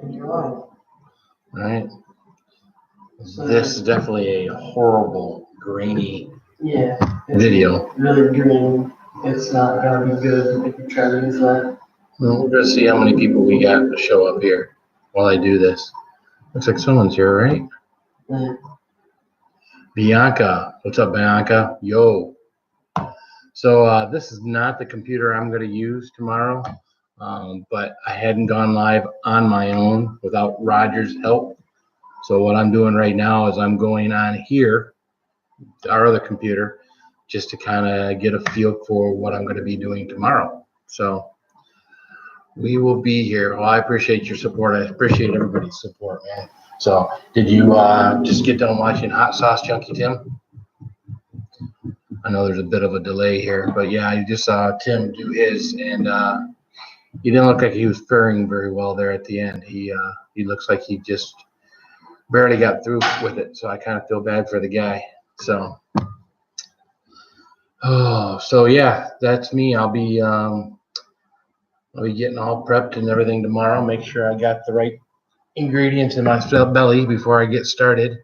in your life. Right. So this is definitely a horrible, grainy video. Really green. It's not gonna be good if you try to use that. Well, we're gonna see how many people we got to show up here while I do this. Looks like someone's here, right? Yeah. Bianca. What's up, Bianca? Yo. So this is not the computer I'm going to use tomorrow, but I hadn't gone live on my own without Roger's help. So what I'm doing right now is I'm going on here, our other computer, just to kind of get a feel for what I'm going to be doing tomorrow. So we will be here. Well, I appreciate your support. I appreciate everybody's support, man. So did you just get done watching Hot Sauce Junkie Tim? I know there's a bit of a delay here, but yeah, I just saw Tim do his, and he didn't look like he was faring very well there at the end. He looks like he just barely got through with it, so I kind of feel bad for the guy. So, so yeah, that's me. I'll be getting all prepped and everything tomorrow. Make sure I got the right ingredients in my belly before I get started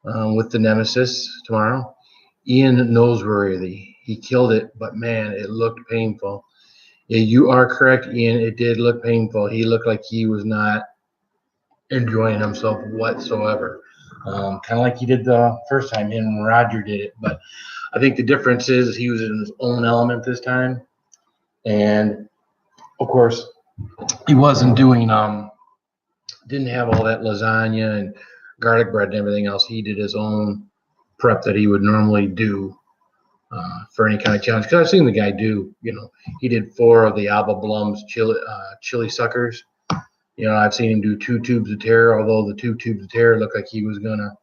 with the Nemesis tomorrow. Ian Noseworthy, he killed it, but man, it looked painful. Yeah, you are correct, Ian. It did look painful. He looked like he was not enjoying himself whatsoever. Kind of like he did the first time, him and Roger did it. But I think the difference is he was in his own element this time. And, of course, he wasn't doing, didn't have all that lasagna and garlic bread and everything else. He did his own prep that he would normally do for any kind of challenge. Because I've seen the guy do, he did 4 of the Alba Blum's chili suckers. I've seen him do 2 tubes of terror, although the 2 tubes of terror looked like he was going to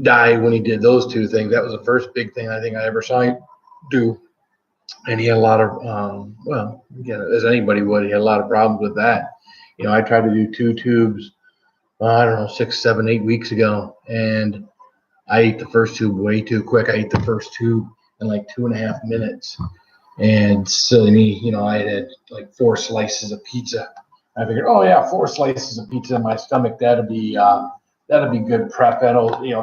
die when he did those 2 things. That was the first big thing I think I ever saw him do. And he had a lot of, as anybody would, he had a lot of problems with that. I tried to do 2 tubes, I don't know, 6, 7, 8 weeks ago, and I ate the first tube way too quick. I ate the first tube in like 2.5 minutes. And silly me, I had like 4 slices of pizza. I figured, 4 slices of pizza in my stomach, that'll be good prep. That'll do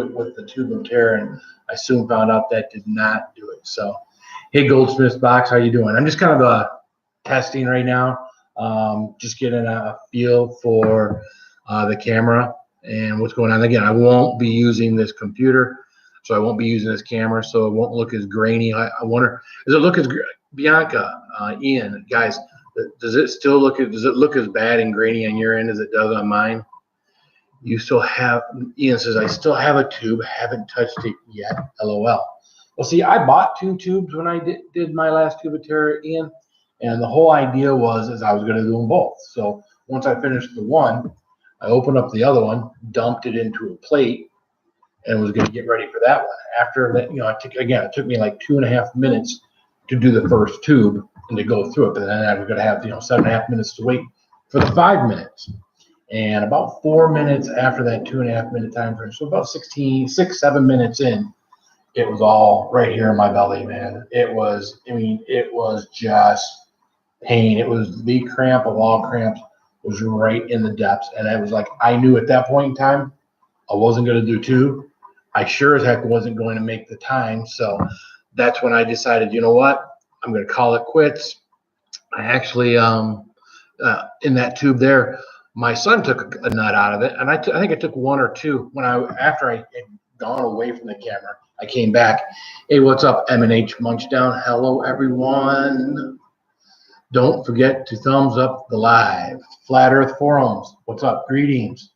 it with the tube of terror. And I soon found out that did not do it. So, hey, Goldsmith's Box, how you doing? I'm just kind of testing right now, just getting a feel for the camera and what's going on. Again, I won't be using this computer, so I won't be using this camera, so it won't look as grainy. I wonder, does it look as Bianca, Ian, guys? Does it look as bad and grainy on your end as it does on mine? You still have, Ian says, I still have a tube, haven't touched it yet. LOL. Well, see, I bought 2 tubes when I did my last tube of terror, Ian, and the whole idea was I was going to do them both. So once I finished the one, I opened up the other one, dumped it into a plate, and was going to get ready for that one. After that, it took me like 2.5 minutes to do the first tube and to go through it. But then I was going to have 7.5 minutes to wait for the 5 minutes. And about 4 minutes after that 2.5 minute time frame, so about 6, 7 minutes in, it was all right here in my belly, man. It was just pain. It was the cramp of all cramps. Was right in the depths, and I was like, I knew at that point in time I wasn't going to do 2. I sure as heck wasn't going to make the time. So that's when I decided, you know what, I'm going to call it quits. I actually, in that tube there, my son took a nut out of it, and I think I took 1 or 2 after I had gone away from the camera. I came back. Hey, what's up, M&H Munchdown? Hello, everyone. Don't forget to thumbs up the live. Flat Earth Forums, what's up? Greetings.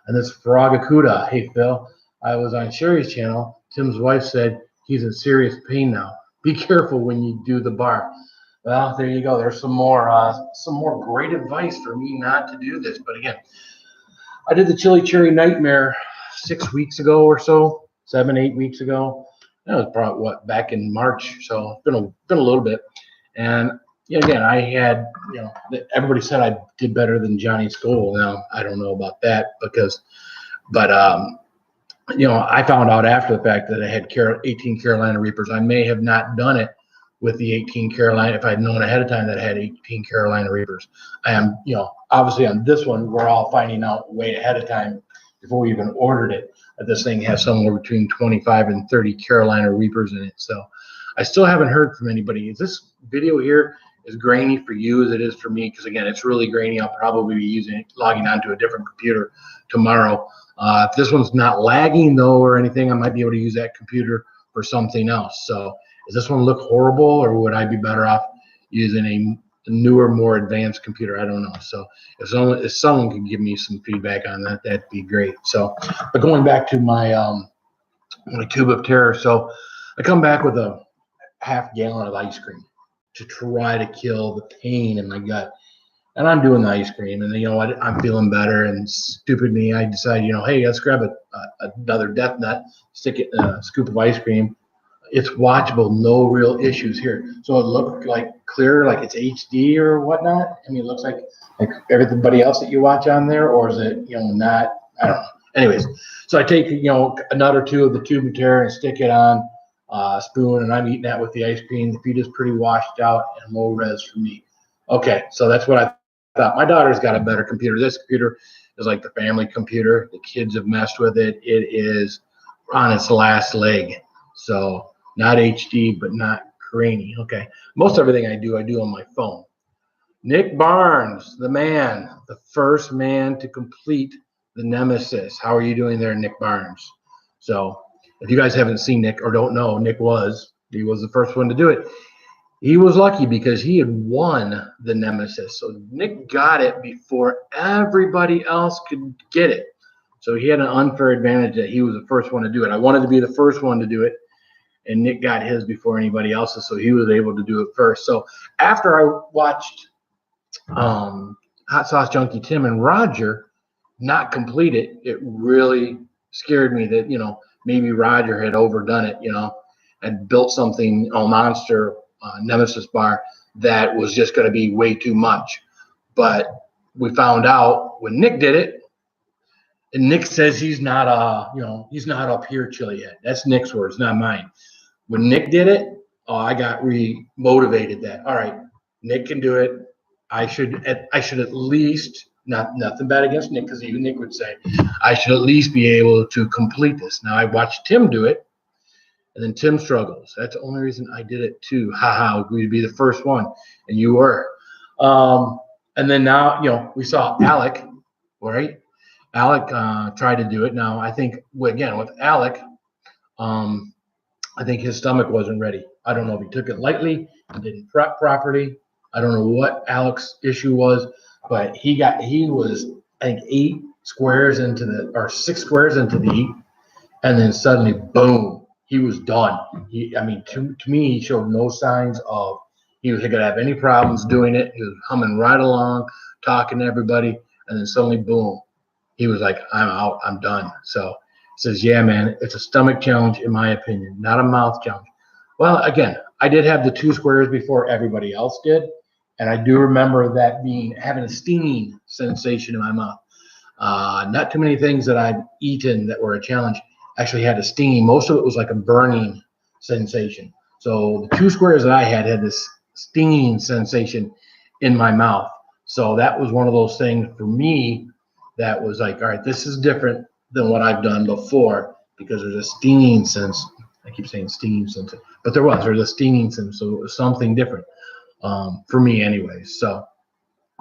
And this Faragakuda. Hey, Phil, I was on Sherry's channel. Tim's wife said he's in serious pain now. Be careful when you do the bar. Well, there you go. There's some more great advice for me not to do this. But again, I did the Chili Cherry Nightmare 6 weeks ago or so, 7, 8 weeks ago. That was probably back in March. So it's been a little bit. And again, I had, everybody said I did better than Johnny Skull. Now, I don't know about that but I found out after the fact that I had 18 Carolina Reapers. I may have not done it with the 18 Carolina, if I'd known ahead of time that I had 18 Carolina Reapers. I am, obviously on this one, we're all finding out way ahead of time before we even ordered it, that this thing has somewhere between 25 and 30 Carolina Reapers in it. So I still haven't heard from anybody. Is this video here as grainy for you as it is for me? Because again, it's really grainy. I'll probably be logging onto a different computer tomorrow. If this one's not lagging though or anything, I might be able to use that computer for something else. So does this one look horrible, or would I be better off using a newer, more advanced computer? I don't know. So if someone could give me some feedback on that, that'd be great. So, but going back to my tube of terror. So I come back with a half gallon of ice cream to try to kill the pain in my gut. And I'm doing the ice cream, and you know what? I'm feeling better. And stupid me, I decide, hey, let's grab another death nut, stick it in a scoop of ice cream. It's watchable, no real issues here. So it looked like clear, like it's HD or whatnot. I mean, it looks like everybody else that you watch on there, or is it, not? I don't know. Anyways, so I take, a nut or two of the tube of terror and stick it on a spoon, and I'm eating that with the ice cream. The feed is pretty washed out and low res for me. Okay, so that's what I thought. My daughter's got a better computer. This computer is like the family computer. The kids have messed with it. It is on its last leg. So not HD, but not grainy. Okay, most everything I do on my phone. Nick Barnes, the man, the first man to complete the Nemesis. How are you doing there, Nick Barnes? So if you guys haven't seen Nick or don't know, he was the first one to do it. He was lucky because he had won the Nemesis. So Nick got it before everybody else could get it. So he had an unfair advantage that he was the first one to do it. I wanted to be the first one to do it, and Nick got his before anybody else's, so he was able to do it first. So after I watched Hot Sauce Junkie Tim and Roger not complete it, it really scared me that, maybe Roger had overdone it, and built something, a monster Nemesis bar that was just going to be way too much. But we found out when Nick did it, and Nick says he's not he's not up here chili yet. That's Nick's words, not mine. When Nick did it, I got re-motivated that, all right, Nick can do it. I should at least, nothing bad against Nick, because even Nick would say, I should at least be able to complete this. Now I watched Tim do it, and then Tim struggles. That's the only reason I did it too. We'd be the first one, and you were. And then now, we saw Alec, right? Alec tried to do it. Now I think, again, with Alec, I think his stomach wasn't ready. I don't know if he took it lightly, he didn't prep properly. I don't know what Alec's issue was, but he was, I think, 6 squares into the heat, and then suddenly, boom, he was done. To me, he showed no signs of he was going to have any problems doing it. He was humming right along, talking to everybody, and then suddenly, boom, he was like, I'm out, I'm done. So he says, yeah, man, it's a stomach challenge, in my opinion, not a mouth challenge. Well, again, I did have the 2 squares before everybody else did, and I do remember that having a stinging sensation in my mouth. Not too many things that I've eaten that were a challenge actually had a stinging. Most of it was like a burning sensation. So the 2 squares that I had this stinging sensation in my mouth. So that was one of those things for me that was like, all right, this is different than what I've done before, because there's a stinging sense. I keep saying stinging sense, but there's a stinging sense. So it was something different for me anyways. So,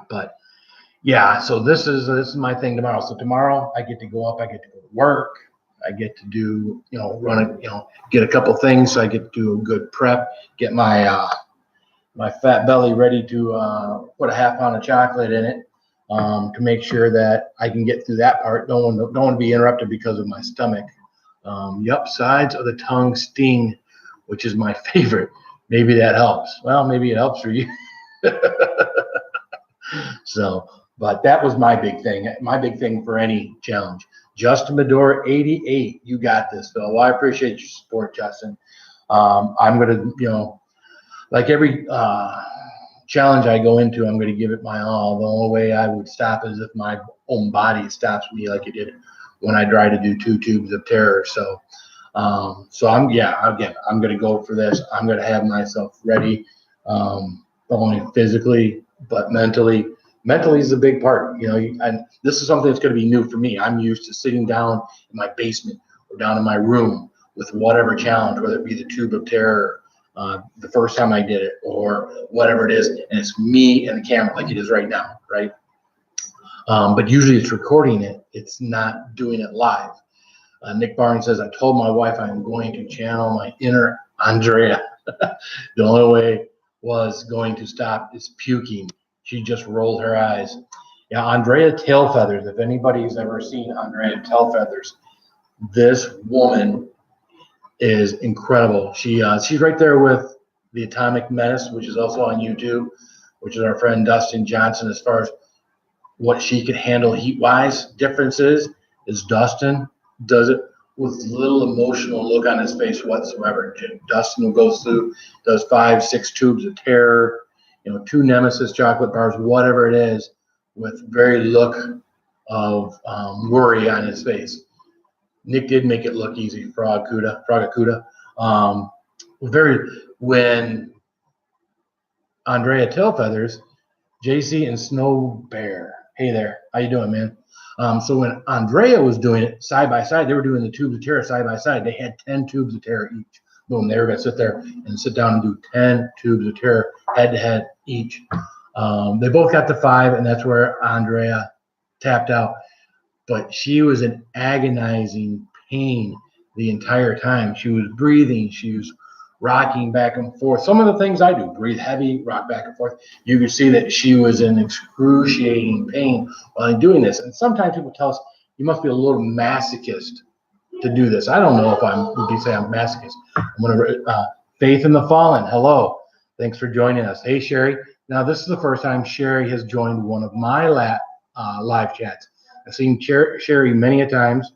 but yeah, so this is my thing tomorrow. So tomorrow I get to go up, I get to go to work, I get to do, get a couple things. So I get to do a good prep, get my my fat belly ready to put a half pound of chocolate in it to make sure that I can get through that part. Don't want to be interrupted because of my stomach. Sides of the tongue sting, which is my favorite. Maybe that helps. Well, maybe it helps for you. So, but that was my big thing. My big thing for any challenge. Justin Medora, 88. You got this, Phil. Well, I appreciate your support, Justin. I'm going to, like every challenge I go into, I'm going to give it my all. The only way I would stop is if my own body stops me, like it did when I tried to do 2 tubes of terror. So So I'm going to go for this. I'm going to have myself ready, not only physically, but mentally. Mentally is a big part, and this is something that's going to be new for me. I'm used to sitting down in my basement or down in my room with whatever challenge, whether it be the tube of terror, the first time I did it, or whatever it is, and it's me and the camera like it is right now, right? But usually it's recording it. It's not doing it live. Nick Barnes says, I told my wife I'm going to channel my inner Andrea. The only way was going to stop is puking. She just rolled her eyes. Yeah, Andrea Tailfeathers. If anybody's ever seen Andrea Tailfeathers, this woman is incredible. She's right there with the Atomic Menace, which is also on YouTube, which is our friend Dustin Johnson. As far as what she can handle heat-wise, differences is Dustin does it with little emotional look on his face whatsoever. Dustin will go through, does 5-6 tubes of terror, 2 Nemesis chocolate bars, whatever it is, with very look of worry on his face. Nick did make it look easy, Fragacuda. When Andrea Tailfeathers, JC and Snow Bear. Hey there, how you doing, man? So when Andrea was doing it side by side, they were doing the tubes of terror side by side. They had 10 tubes of terror each. Boom, they were going to sit there and sit down and do 10 tubes of terror head to head each. They both got to 5, and that's where Andrea tapped out. But she was in agonizing pain the entire time. She was breathing. She was rocking back and forth. Some of the things I do, breathe heavy, rock back and forth. You could see that she was in excruciating pain while doing this. And sometimes people tell us, you must be a little masochist to do this. I don't know if would you say I'm masochist. I'm going to, Faith in the Fallen. Hello. Thanks for joining us. Hey, Sherry. Now, this is the first time Sherry has joined one of my live chats. I've seen Sherry many a times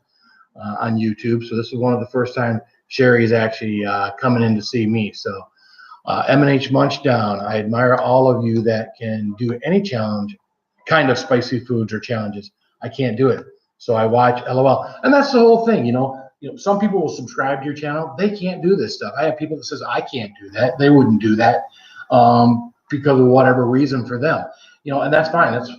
on YouTube. So this is one of the first time Sherry's actually coming in to see me. So M&H Munchdown, I admire all of you that can do any challenge, kind of spicy foods or challenges. I can't do it. So I watch LOL. And that's the whole thing, some people will subscribe to your channel. They can't do this stuff. I have people that says, I can't do that. They wouldn't do that because of whatever reason for them. And that's fine. That's,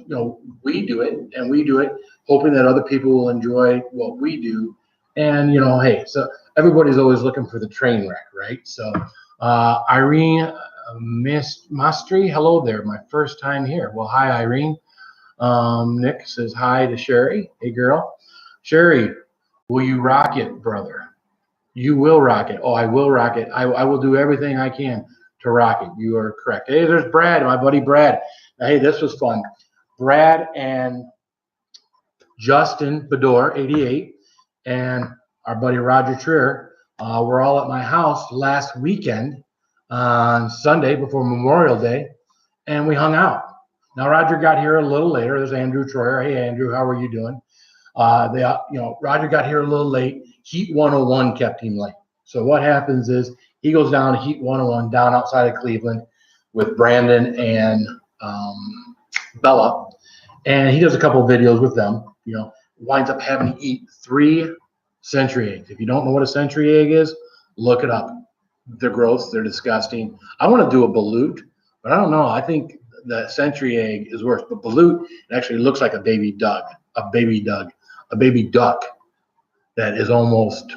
we do it, and we do it hoping that other people will enjoy what we do. And, hey, so everybody's always looking for the train wreck, right? So Irene Mastry, hello there. My first time here. Well, hi, Irene. Nick says hi to Sherry. Hey, girl. Sherry, will you rock it, brother? You will rock it. Oh, I will rock it. I will do everything I can to rock it. You are correct. Hey, there's Brad, my buddy Brad. Now, hey, this was fun. Brad and Justin Bedore, 88, and our buddy Roger Trier were all at my house last weekend on Sunday before Memorial Day, and we hung out. Now, Roger got here a little later. There's Andrew Troyer. Hey, Andrew, how are you doing? Roger got here a little late. Heat 101 kept him late. So what happens is he goes down to Heat 101 down outside of Cleveland with Brandon and Bella, and he does a couple of videos with them. Winds up having to eat 3 century eggs. If you don't know what a century egg is, look it up. They're gross. They're disgusting. I want to do a balut, but I don't know. I think the century egg is worse. But balut actually looks like a baby duck that is almost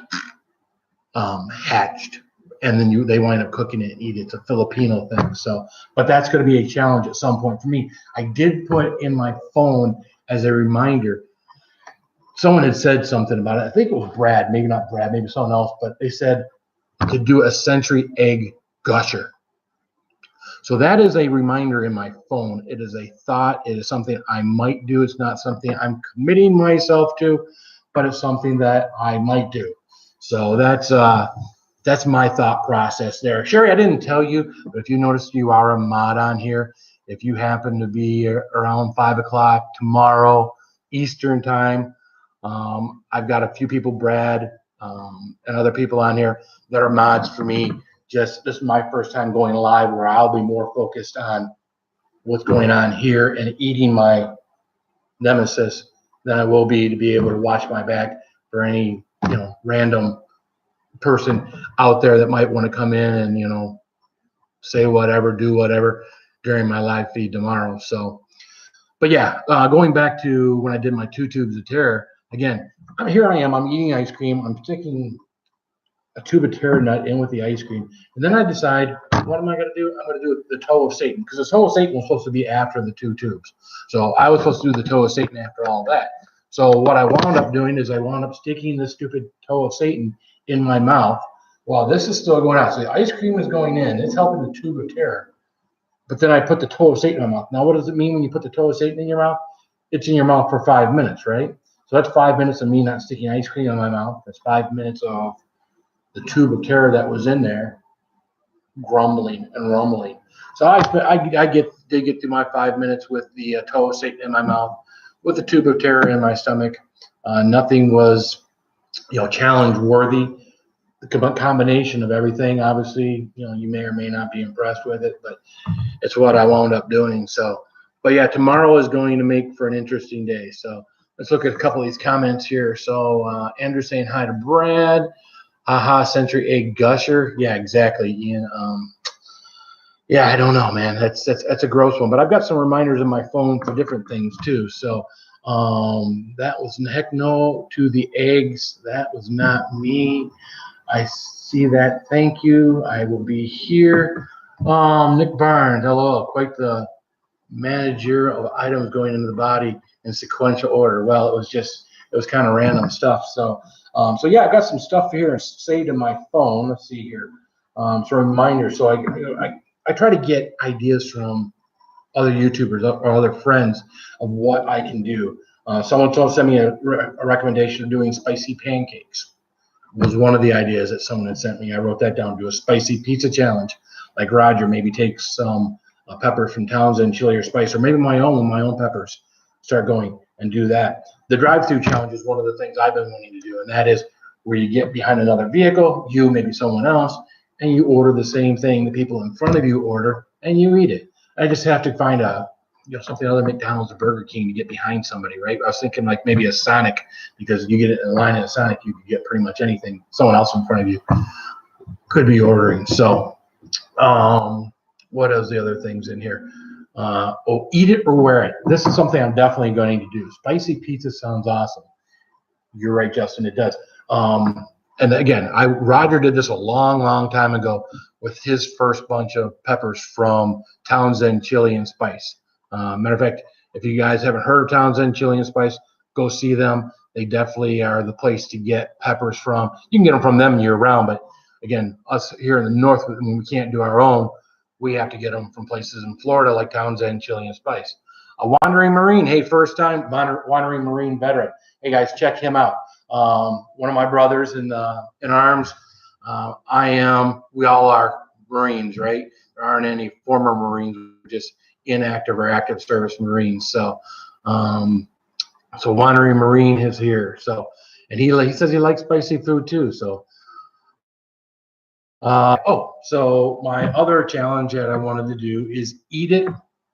hatched, and then they wind up cooking it and eat it. It's a Filipino thing. So, but that's going to be a challenge at some point for me. I did put in my phone as a reminder. Someone had said something about it. I think it was Brad, maybe not Brad, maybe someone else, but they said to do a century egg gusher. So that is a reminder in my phone. It is a thought. It is something I might do. It's not something I'm committing myself to, but it's something that I might do. So that's my thought process there. Sherry, I didn't tell you, but if you noticed, you are a mod on here. If you happen to be around 5 o'clock tomorrow Eastern time, I've got a few people, Brad and other people on here that are mods for me. This is my first time going live where I'll be more focused on what's going on here and eating my Nemesis than I will be to be able to watch my back for any random person out there that might want to come in and, you know, say whatever, do whatever during my live feed tomorrow. So, but yeah, going back to when I did my 2 tubes of terror, again, here I am, I'm eating ice cream, I'm sticking a tube of terror nut in with the ice cream. And then I decide, what am I going to do? I'm going to do the toe of Satan, because the toe of Satan was supposed to be after the 2 tubes. So I was supposed to do the toe of Satan after all that. So what I wound up doing is I wound up sticking this stupid toe of Satan in my mouth while this is still going out. So the ice cream is going in. It's helping the tube of terror. But then I put the toe of Satan in my mouth. Now, what does it mean when you put the toe of Satan in your mouth? It's in your mouth for 5 minutes, right? So that's 5 minutes of me not sticking ice cream in my mouth. That's 5 minutes of the tube of terror that was in there grumbling and rumbling. So I did get through my 5 minutes with the toe of Satan in my mouth, with the tube of terror in my stomach. Nothing was, you know, challenge worthy. The combination of everything, obviously, you know, you may or may not be impressed with it, but it's what I wound up doing. So, but yeah, tomorrow is going to make for an interesting day. So let's look at a couple of these comments here. So Andrew saying hi to Brad. Haha, Century Egg Gusher. Yeah, exactly, Ian. Yeah, I don't know, man. That's a gross one. But I've got some reminders on my phone for different things too. So that was heck no to the eggs. That was not me. I see that. Thank you. I will be here. Nick Barnes, hello. Quite the manager of items going into the body in sequential order. Well, it was kind of random stuff. So yeah, I got some stuff here saved in my phone. Let's see here. So reminders. So I try to get ideas from other YouTubers or other friends of what I can do. Someone sent me a recommendation of doing spicy pancakes. Was one of the ideas that someone had sent me. I wrote that down. Do a spicy pizza challenge, like Roger. Maybe take some pepper from Townsend chili or spice, or maybe my own peppers. Start going and do that. The drive-through challenge is one of the things I've been wanting to do, and that is where you get behind another vehicle, you, maybe someone else, and you order the same thing the people in front of you order, and you eat it. I just have to find something other than McDonald's or Burger King to get behind somebody, right? I was thinking like maybe a Sonic, because you get it in line at a Sonic, you could get pretty much anything someone else in front of you could be ordering. So, what else? The other things in here? Eat it or wear it. This is something I'm definitely going to do. Spicy pizza sounds awesome. You're right, Justin. It does. And again, Roger did this a long time ago with his first bunch of peppers from Townsend Chili and Spice. Matter of fact, if you guys haven't heard of Townsend Chili and Spice, go see them. They definitely are the place to get peppers from. You can get them from them year round, but again, us here in the north, when we can't do our own, we have to get them from places in Florida like Townsend Chili and Spice. A Wandering Marine, hey, first time Wandering Marine veteran. Hey guys, check him out. One of my brothers in arms. We all are Marines, right? There aren't any former Marines, just inactive or active service Marines. So Wandering Marine is here. So, and he says he likes spicy food too. So, so my other challenge that I wanted to do is eat it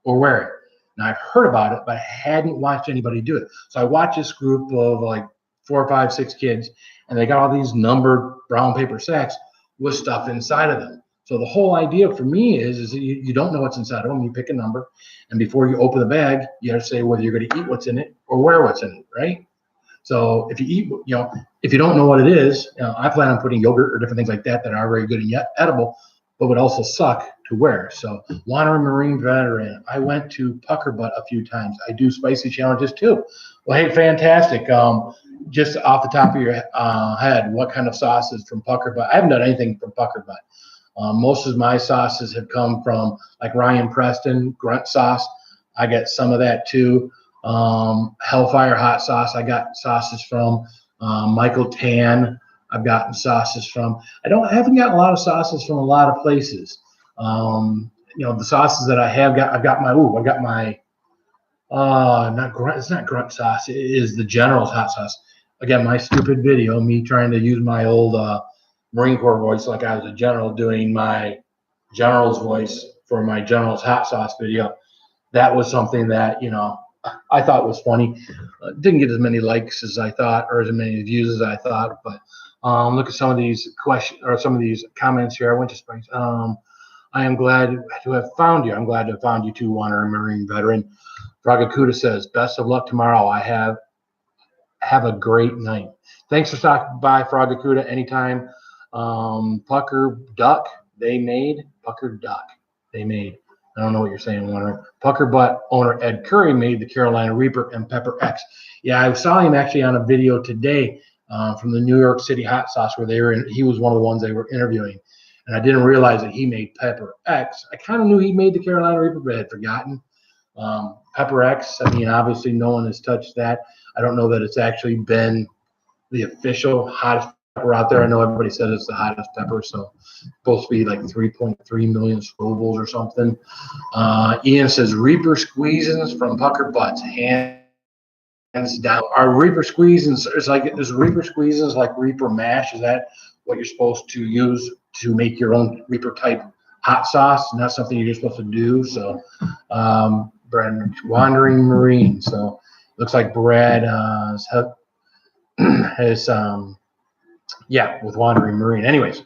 or wear it. Now I've heard about it, but I hadn't watched anybody do it. So I watched this group of like 4, 5, 6 kids, and they got all these numbered brown paper sacks with stuff inside of them. So the whole idea for me is that you don't know what's inside of them. You pick a number, and before you open the bag, you have to say whether you're going to eat what's in it or wear what's in it, right? So if you eat, if you don't know what it is, I plan on putting yogurt or different things like that are very good and yet edible, but would also suck to wear. So Wandering Marine veteran. I went to Pucker Butt a few times. I do spicy challenges too. Well, hey, fantastic. Just off the top of your head, what kind of sauces from Pucker Butt? I haven't done anything from Pucker Butt. Most of my sauces have come from like Ryan Preston, Grunt sauce. I get some of that too. Hellfire hot sauce. I got sauces from Michael Tan. I've gotten sauces from. I haven't gotten a lot of sauces from a lot of places. The sauces that I have got. I've got my. Not grunt. It's not grunt sauce. It is the General's hot sauce. Again, my stupid video, me trying to use my old Marine Corps voice like I was a general, doing my General's voice for my General's hot sauce video. That was something that I thought was funny. Didn't get as many likes as I thought, or as many views as I thought, but Look at some of these questions or some of these comments here. I went to Springs. I am glad to have found you. I'm glad to have found you too, Wandering Marine veteran. Fragakuda says, best of luck tomorrow. Have a great night. Thanks for stopping by, Fragakuda, anytime. Pucker Duck, Pucker Duck, they made. I don't know what you're saying, Warner. Pucker Butt owner Ed Curry made the Carolina Reaper and Pepper X. Yeah, I saw him actually on a video today from the New York City hot sauce where he was one of the ones they were interviewing. And I didn't realize that he made Pepper X. I kind of knew he made the Carolina Reaper, but I had forgotten. Pepper X, I mean, obviously no one has touched that. I don't know that it's actually been the official hottest pepper out there. I know everybody says it's the hottest pepper, so it's supposed to be like 3.3 million Scovilles or something. Ian says Reaper squeezins from Pucker Butts, hands down. Are Reaper squeezins is Reaper squeezins like Reaper mash? Is that what you're supposed to use to make your own Reaper type hot sauce? Not something you're supposed to do. So, Brad, Wandering Marine. So looks like Brad has with Wandering Marine. Anyways,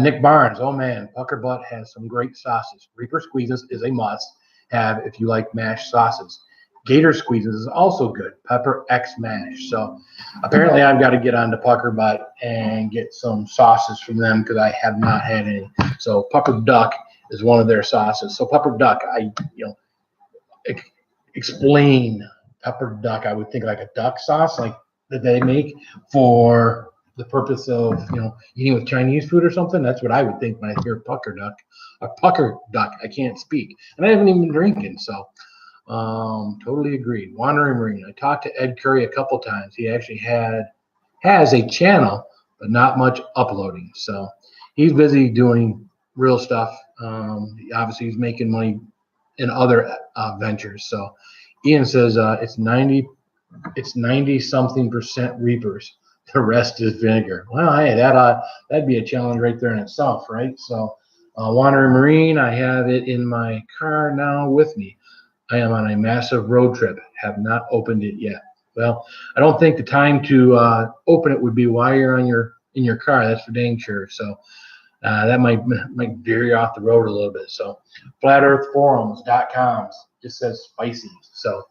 Nick Barnes, oh man, Pucker Butt has some great sauces. Reaper Squeezes is a must have if you like mashed sauces. Gator Squeezes is also good. Pepper X mash. So apparently I've got to get on to Pucker Butt and get some sauces from them because I have not had any. So Pucker Duck is one of their sauces. So Pepper Duck, explain Pepper Duck. I would think like a duck sauce like that they make for the purpose of, eating with Chinese food or something. That's what I would think when I hear Pucker Duck. A Pucker Duck. I can't speak. And I haven't even been drinking, so totally agreed. Wandering Marine. I talked to Ed Curry a couple times. He actually has a channel, but not much uploading. So he's busy doing real stuff. Obviously, he's making money in other ventures. So Ian says it's 90 something % Reapers. The rest is vinegar. Well, hey, that'd be a challenge right there in itself, right? So Wandering Marine, I have it in my car now with me. I am on a massive road trip. Have not opened it yet. Well, I don't think the time to open it would be while you're in your car. That's for dang sure. So that might veer you off the road a little bit. So flatearthforums.com just says spicy. So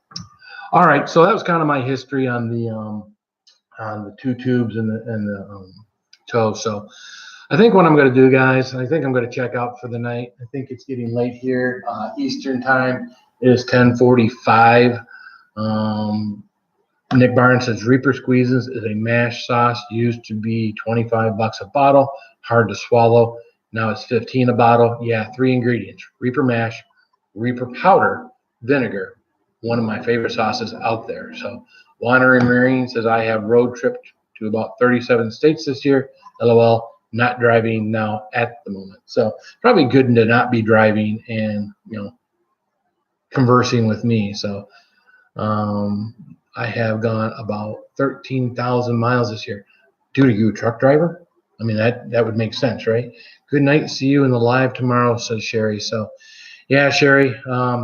all right. So that was kind of my history on the two tubes and the toe. So I think what I'm going to do, guys, I think I'm going to check out for the night. I think it's getting late here. Eastern time is 10:45. Nick Barnes says Reaper Squeezes is a mash sauce used to be $25 a bottle. Hard to swallow. Now it's $15 a bottle. Yeah, 3 ingredients: Reaper mash, Reaper powder, vinegar. One of my favorite sauces out there. So Wandering Marine says I have road tripped to about 37 states this year. LOL. Not driving now at the moment. So probably good to not be driving and conversing with me. So I have gone about 13,000 miles this year. Dude, are you a truck driver? I mean, that would make sense, right? Good night. See you in the live tomorrow, says Sherry. So yeah, Sherry,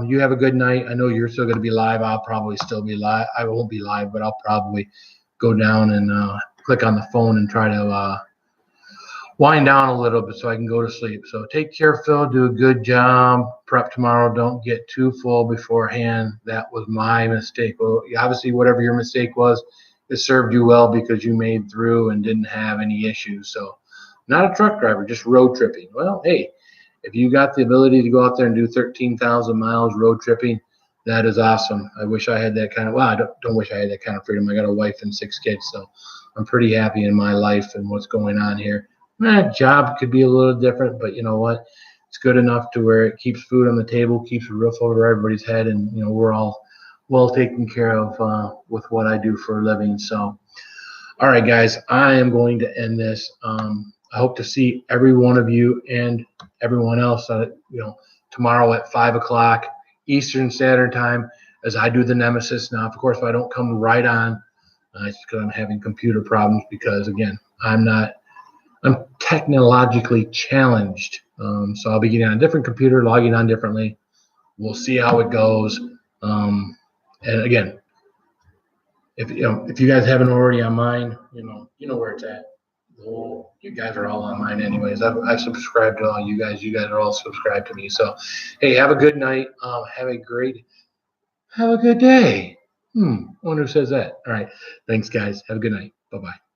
you have a good night. I know you're still going to be live. I'll probably still be live. I won't be live, but I'll probably go down and click on the phone and try to wind down a little bit so I can go to sleep. So take care, Phil. Do a good job. Prep tomorrow. Don't get too full beforehand. That was my mistake. Well, obviously, whatever your mistake was, it served you well because you made through and didn't have any issues. So not a truck driver, just road tripping. Well, hey, if you got the ability to go out there and do 13,000 miles road tripping, that is awesome. I wish I had that kind of, well, I don't wish I had that kind of freedom. I got a wife and 6 kids, so I'm pretty happy in my life and what's going on here. That job could be a little different, but you know what? It's good enough to where it keeps food on the table, keeps a roof over everybody's head, and we're all well taken care of with what I do for a living. So, all right, guys, I am going to end this. I hope to see every one of you and everyone else, tomorrow at 5 o'clock Eastern Standard Time as I do the Nemesis. Now, of course, if I don't come right on, it's because I'm having computer problems because, again, I'm technologically challenged. So I'll be getting on a different computer, logging on differently. We'll see how it goes. And again, if you guys haven't already on mine, you know where it's at. You guys are all on mine anyways. I've subscribed to all you guys. You guys are all subscribed to me. So, hey, have a good night. Have a good day. I wonder who says that. All right. Thanks, guys. Have a good night. Bye-bye.